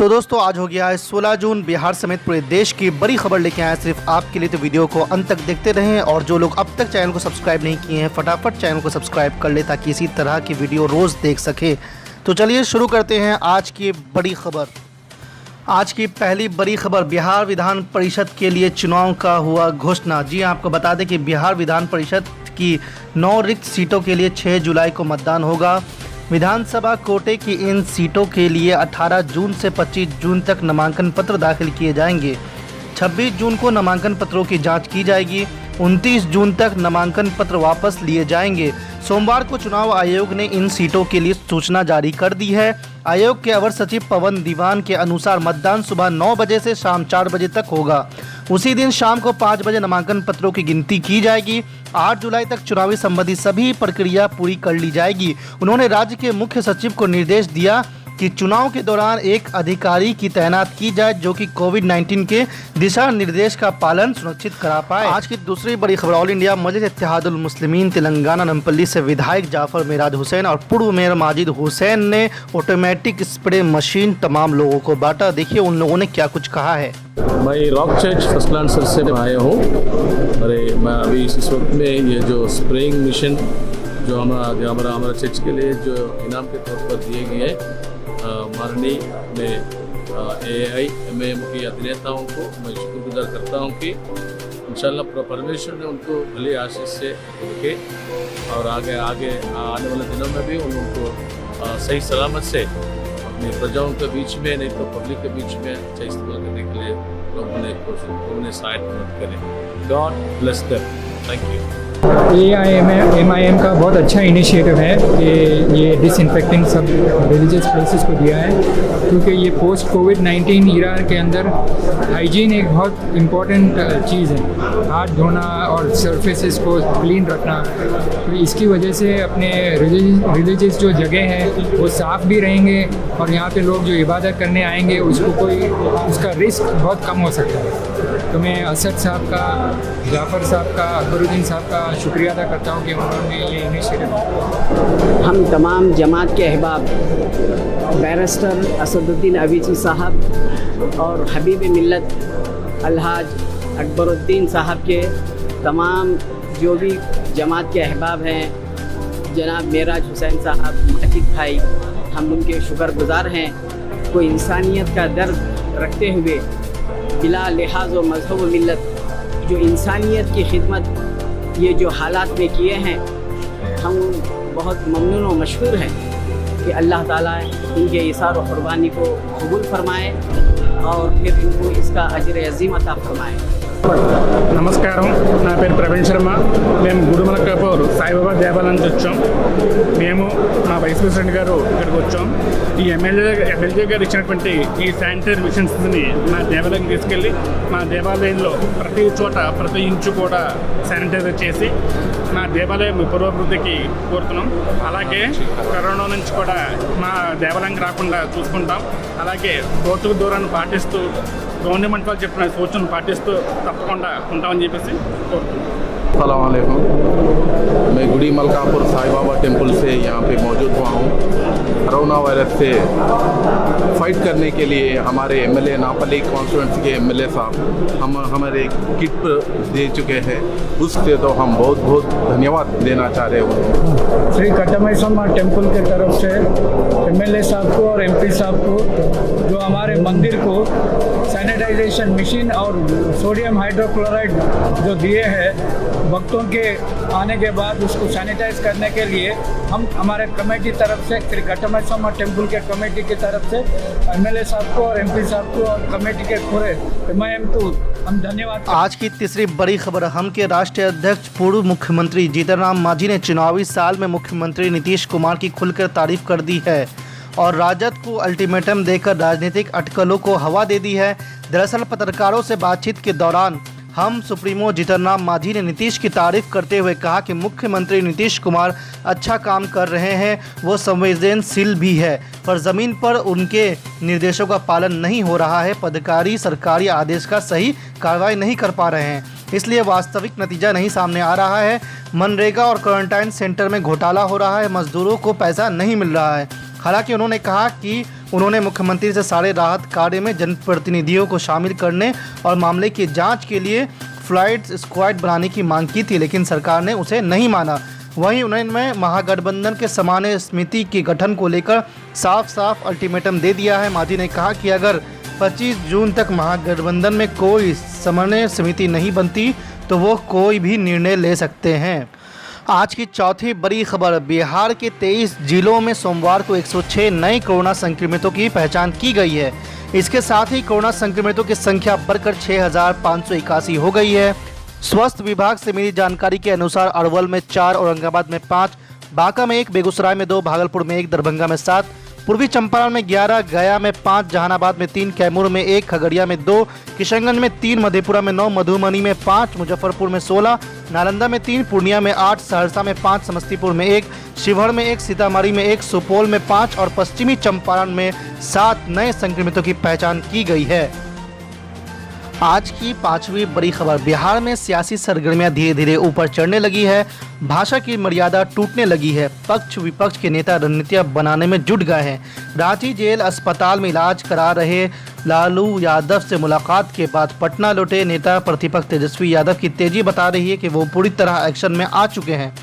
तो दोस्तों आज हो गया है 16 जून। बिहार समेत पूरे देश की बड़ी खबर लेके आए सिर्फ आपके लिए, तो वीडियो को अंत तक देखते रहें। और जो लोग अब तक चैनल को सब्सक्राइब नहीं किए हैं फटाफट चैनल को सब्सक्राइब कर ले ताकि इसी तरह की वीडियो रोज़ देख सके। तो चलिए शुरू करते हैं आज की बड़ी खबर। आज की पहली बड़ी खबर, बिहार विधान परिषद के लिए चुनाव का हुआ घोषणा। जी आपको बता दें कि बिहार विधान परिषद की 9 रिक्त सीटों के लिए 6 जुलाई को मतदान होगा। विधानसभा कोटे की इन सीटों के लिए 18 जून से 25 जून तक नामांकन पत्र दाखिल किए जाएंगे। 26 जून को नामांकन पत्रों की जांच की जाएगी। 29 जून तक नामांकन पत्र वापस लिए जाएंगे। सोमवार को चुनाव आयोग ने इन सीटों के लिए सूचना जारी कर दी है। आयोग के अवर सचिव पवन दीवान के अनुसार मतदान सुबह 9 बजे से शाम 4 बजे तक होगा। उसी दिन शाम को 5 बजे नामांकन पत्रों की गिनती की जाएगी। 8 जुलाई तक चुनावी संबंधी सभी प्रक्रिया पूरी कर ली जाएगी। उन्होंने राज्य के मुख्य सचिव को निर्देश दिया कि चुनाव के दौरान एक अधिकारी की तैनात की जाए जो कि कोविड-19 के दिशा निर्देश का पालन सुनिश्चित करा पाए। आज की दूसरी बड़ी खबर, ऑल इंडिया मजलिस इत्तेहादुल मुस्लिमीन तेलंगाना नमपल्ली से विधायक जाफर मेराज हुसैन और पूर्व मेयर माजिद हुसैन ने ऑटोमेटिक स्प्रे मशीन तमाम लोगों को बांटा। देखिए उन लोगों ने क्या कुछ कहा है। मैं रॉक चर्च फर्स्ट लांसर से आया हूँ। अरे मैं अभी इस वक्त में ये जो स्प्रेइंग मशीन जो हमारा चर्च के लिए जो इनाम के तौर पर दिए गए माननीय में AIMAM की अधिनेताओं को मैं शुक्रगुजार करता हूँ कि इंशाल्लाह परमेश्वर ने उनको भली आशीष से रखे और आगे आने वाले दिनों में भी उनको सही सलामत से अपनी प्रजाओं के बीच में नहीं तो पब्लिक के बीच में अच्छा इस्तेमाल करने के लिए लोगों ने सहायता करें। God bless them. Thank you. AIMAM का बहुत अच्छा इनिशिएटिव है कि ये डिसइंफेक्टिंग सब रिलीजियस प्लेसेस को दिया है, क्योंकि ये पोस्ट कोविड-19 ईरा के अंदर हाइजीन एक बहुत इम्पॉर्टेंट चीज़ है। हाथ धोना और सरफेसेस को क्लीन रखना, तो इसकी वजह से अपने रिलीजियस जो जगह है वो साफ़ भी रहेंगे और यहाँ पे लोग जो इबादत करने आएंगे उसका रिस्क बहुत कम हो सकता है। तो मैं असद साहब का, जाफ़र साहब का, अकबरुद्दीन साहब का शुक्रिया अदा करता हूँ कि उन्होंने ये इनिशिएटिव। हम तमाम जमात के अहबाब बैरिस्टर असदुद्दीन अवीची साहब और हबीब मिल्लत अलहाज अकबरुद्दीन साहब के तमाम जो भी जमात के अहबाब हैं, जनाब मेराज हुसैन साहब, माजिद भाई, हम उनके शुक्रगुजार हैं। कोई इंसानियत का दर्द रखते हुए बिला लिहाज व मज़हब व मिल्लत जो इंसानियत की खिदमत ये जो हालात में किए हैं, हम बहुत ममनून व मशहूर हैं कि अल्लाह ताला इनके इसार व कुर्बानी को कबूल फरमाए और फिर इनको इसका अजर अजीम अता फरमाए। నమస్కారం, నా పేరు ప్రవీణ్ శర్మ. మేము గుడిమలకాపూర్ సాయిబాబా దేవాలయం నుంచి వచ్చాం. మేము మా వైస్ ప్రెసిడెంట్ గారు ఇక్కడికి వచ్చాం. ఈ ఎమ్మెల్యే గారు ఇచ్చినటువంటి ఈ శానిటరీ మిషన్స్ని మా దేవాలయం తీసుకెళ్ళి మా దేవాలయంలో ప్రతి చోట ప్రతి ఇంచు కూడా శానిటైజర్ చేసి మా దేవాలయం పురోభివృద్ధికి కోరుతున్నాం. అలాగే కరోనా నుంచి కూడా మా దేవాలయంకి రాకుండా చూసుకుంటాం. అలాగే భౌతిక దూరాన్ని పాటిస్తూ గవర్నమెంట్ వాళ్ళు చెప్పిన సూచనలు పాటిస్తూ తప్పకుండా ఉంటామని చెప్పేసి కోరుతున్నాం. अस्सलाम वालेकुम। मैं गुड़ी मलकापुर साई बाबा टेम्पल से यहाँ पे मौजूद हुआ हूँ। कोरोना वायरस से फाइट करने के लिए हमारे MLA नापल्ली कॉन्स्टिट्यूंसी के MLA साहब हमारे किट दे चुके हैं, उससे तो हम बहुत बहुत धन्यवाद देना चाह रहे हैं। श्री कट्टमैसम्मा टेम्पल के तरफ से MLA साहब को और MP साहब को जो हमारे मंदिर को सैनिटाइजेशन मशीन और सोडियम हाइड्रोक्लोराइड जो दिए हैं, भक्तों के आने के बाद उसको सैनिटाइज करने के लिए हम हमारे कमेटी तरफ से श्री कट्टमैसम्मा टेम्पल के कमेटी की तरफ से MLA साहब को और MP साहब को और कमेटी के पूरे MIM को हम धन्यवाद। आज की तीसरी बड़ी खबर, हम के राष्ट्रीय अध्यक्ष पूर्व मुख्यमंत्री जीतन राम मांझी ने चुनावी साल में मुख्यमंत्री नीतीश कुमार की खुलकर तारीफ कर दी है और राजद को अल्टीमेटम देकर राजनीतिक अटकलों को हवा दे दी है। दरअसल पत्रकारों से बातचीत के दौरान हम सुप्रीमो जीतन राम मांझी ने नीतीश की तारीफ करते हुए कहा कि मुख्यमंत्री नीतीश कुमार अच्छा काम कर रहे हैं, वो संवेदनशील भी है, पर ज़मीन पर उनके निर्देशों का पालन नहीं हो रहा है। पदाधिकारी सरकारी आदेश का सही कार्रवाई नहीं कर पा रहे हैं, इसलिए वास्तविक नतीजा नहीं सामने आ रहा है। मनरेगा और क्वारंटाइन सेंटर में घोटाला हो रहा है, मजदूरों को पैसा नहीं मिल रहा है। हालांकि उन्होंने कहा कि उन्होंने मुख्यमंत्री से सारे राहत कार्य में जनप्रतिनिधियों को शामिल करने और मामले की जांच के लिए फ्लाइट स्क्वाड बनाने की मांग की थी, लेकिन सरकार ने उसे नहीं माना। वहीं उन्होंने महागठबंधन के समन्वय समिति के गठन को लेकर साफ अल्टीमेटम दे दिया है। मांझी ने कहा कि अगर 25 जून तक महागठबंधन में कोई समन्वय समिति नहीं बनती तो वो कोई भी निर्णय ले सकते हैं। आज की चौथी बड़ी खबर, बिहार के 23 जिलों में सोमवार को 106 नए कोरोना संक्रमितों की पहचान की गई है। इसके साथ ही कोरोना संक्रमितों की संख्या बढ़कर 6,581 हो गई है। स्वास्थ्य विभाग से मिली जानकारी के अनुसार अरवल में 4, औरंगाबाद में 5, बांका में 1, बेगूसराय में 2, भागलपुर में 1, दरभंगा में 7, पूर्वी चंपारण में 11, गया में 5, जहानाबाद में 3, कैमूर में 1, खगड़िया में 2, किशनगंज में 3, मधेपुरा में 9, मधुबनी में 5, मुजफ्फरपुर में 16, नालंदा में 3, पूर्णिया में 8, सहरसा में 5, समस्तीपुर में 1, शिवहर में 1, सीतामढ़ी में 1, सुपौल में 5 और पश्चिमी चंपारण में 7 नए संक्रमितों की पहचान की गई है। आज की पांचवी बड़ी खबर, बिहार में सियासी सरगर्मियां धीरे धीरे ऊपर चढ़ने लगी है। भाषा की मर्यादा टूटने लगी है। पक्ष विपक्ष के नेता रणनीतियां बनाने में जुट गए हैं। रांची जेल अस्पताल में इलाज करा रहे लालू यादव से मुलाकात के बाद पटना लौटे नेता प्रतिपक्ष तेजस्वी यादव की तेजी बता रही है कि वो पूरी तरह एक्शन में आ चुके हैं।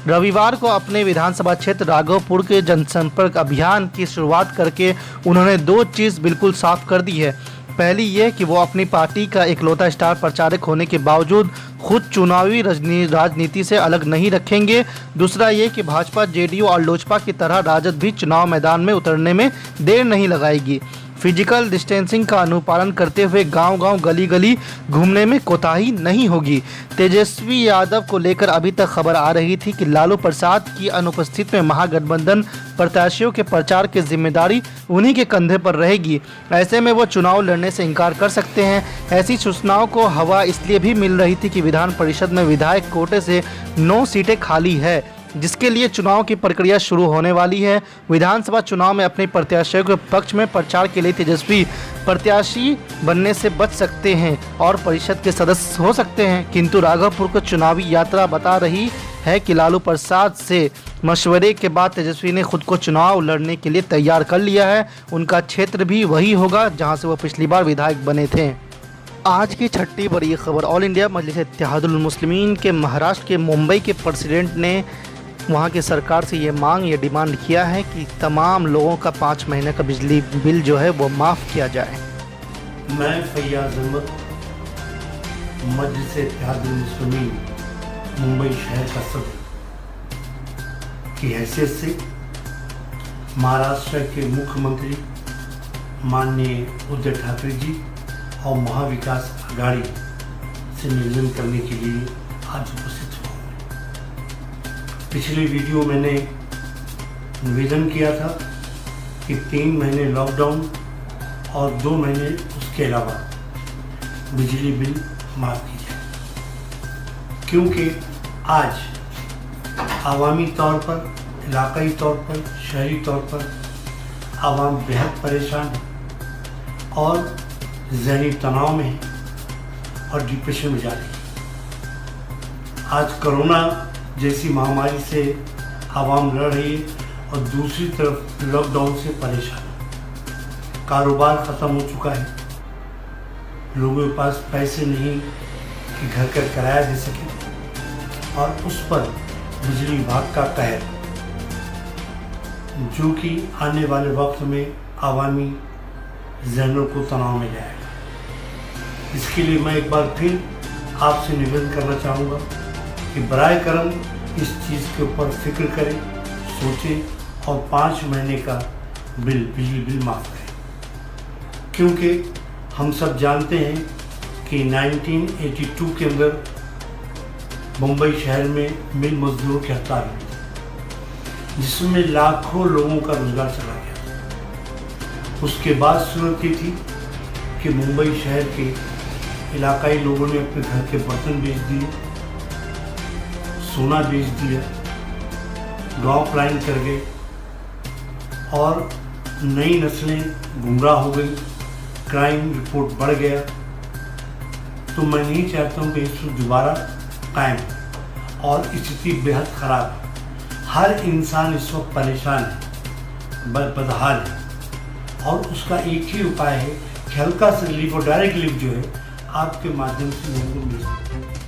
रविवार को अपने विधानसभा क्षेत्र राघोपुर के जनसंपर्क अभियान की शुरुआत करके उन्होंने 2 चीज़ बिल्कुल साफ कर दी है। पहली ये कि वो अपनी पार्टी का इकलौता स्टार प्रचारक होने के बावजूद खुद चुनावी राजनीति से अलग नहीं रखेंगे। दूसरा ये कि भाजपा, जेडीयू और लोजपा की तरह राजद भी चुनाव मैदान में उतरने में देर नहीं लगाएगी। फिजिकल डिस्टेंसिंग का अनुपालन करते हुए गांव-गांव, गली-गली घूमने में कोताही नहीं होगी। तेजस्वी यादव को लेकर अभी तक खबर आ रही थी कि लालू प्रसाद की अनुपस्थिति में महागठबंधन प्रत्याशियों के प्रचार की जिम्मेदारी उन्हीं के कंधे पर रहेगी। ऐसे में वो चुनाव लड़ने से इनकार कर सकते हैं। ऐसी सूचनाओं को हवा इसलिए भी मिल रही थी कि विधान परिषद में विधायक कोटे से 9 सीटें खाली है, जिसके लिए चुनाव की प्रक्रिया शुरू होने वाली है। विधानसभा चुनाव में अपने प्रत्याशियों के पक्ष में प्रचार के लिए तेजस्वी प्रत्याशी बनने से बच सकते हैं और परिषद के सदस्य हो सकते हैं, किंतु राघवपुर को चुनावी यात्रा बता रही है कि लालू प्रसाद से मशवरे के बाद तेजस्वी ने खुद को चुनाव लड़ने के लिए तैयार कर लिया है। उनका क्षेत्र भी वही होगा जहां से वो पिछली बार विधायक बने थे। आज की छठी बड़ी खबर, ऑल इंडिया मजलिस इत्तेहादुल मुस्लिमीन के महाराष्ट्र के मुंबई के प्रेसिडेंट ने वहाँ की सरकार से ये डिमांड किया है कि तमाम लोगों का 5 महीने का बिजली बिल जो है वो माफ़ किया जाए। मैं फैयाज अहमद मजलिस इत्तेहादुल मुस्लिमीन मुंबई शहर का सदर की हैसियत से महाराष्ट्र के मुख्यमंत्री माननीय उद्धव ठाकरे जी और महाविकास आघाड़ी से निवेदन करने के लिए आज उपस्थित हुआ। पिछले वीडियो मैंने निवेदन किया था कि 3 महीने लॉकडाउन और 2 महीने उसके अलावा बिजली बिल माफ़ की जाए, क्योंकि आज आवामी तौर पर, इलाकाई तौर पर, शहरी तौर पर आवाम बेहद परेशान है और ज़हनी तनाव में है और डिप्रेशन में जा रही है। आज कोरोना जैसी महामारी से आवाम लड़ रही है और दूसरी तरफ लॉकडाउन से परेशान है। कारोबार ख़त्म हो चुका है, लोगों के पास पैसे नहीं कि घर का किराया दे सके और उस पर बिजली विभाग का कहर, जो कि आने वाले वक्त में आवामी जहनों को तनाव में जाएगा। इसके लिए मैं एक बार फिर आपसे निवेदन करना चाहूँगा कि बराए करम इस चीज़ के ऊपर फिक्र करें, सोचें और 5 महीने का बिजली बिल माफ़ करें, क्योंकि हम सब जानते हैं कि 1982 के अंदर मुंबई शहर में मिल मजदूरों की हड़ताल हुई, जिसमें लाखों लोगों का रोजगार चला गया। उसके बाद सूरत ये थी कि मुंबई शहर के इलाकाई लोगों ने अपने घर के बर्तन बेच दिए, सोना बेच दिया, गांव पलायन कर गए और नई नस्लें गुमराह हो गई, क्राइम रिपोर्ट बढ़ गया। तो मैं नहीं चाहता हूँ कि इसको दोबारा कायम, और स्थिति बेहद ख़राब है। हर इंसान इस वक्त परेशान है, बदहाल है और उसका एक ही उपाय है कि हल्का सा रिलीफ और डायरेक्ट रिलीफ जो है आपके माध्यम से लोगों को मिल सकता है।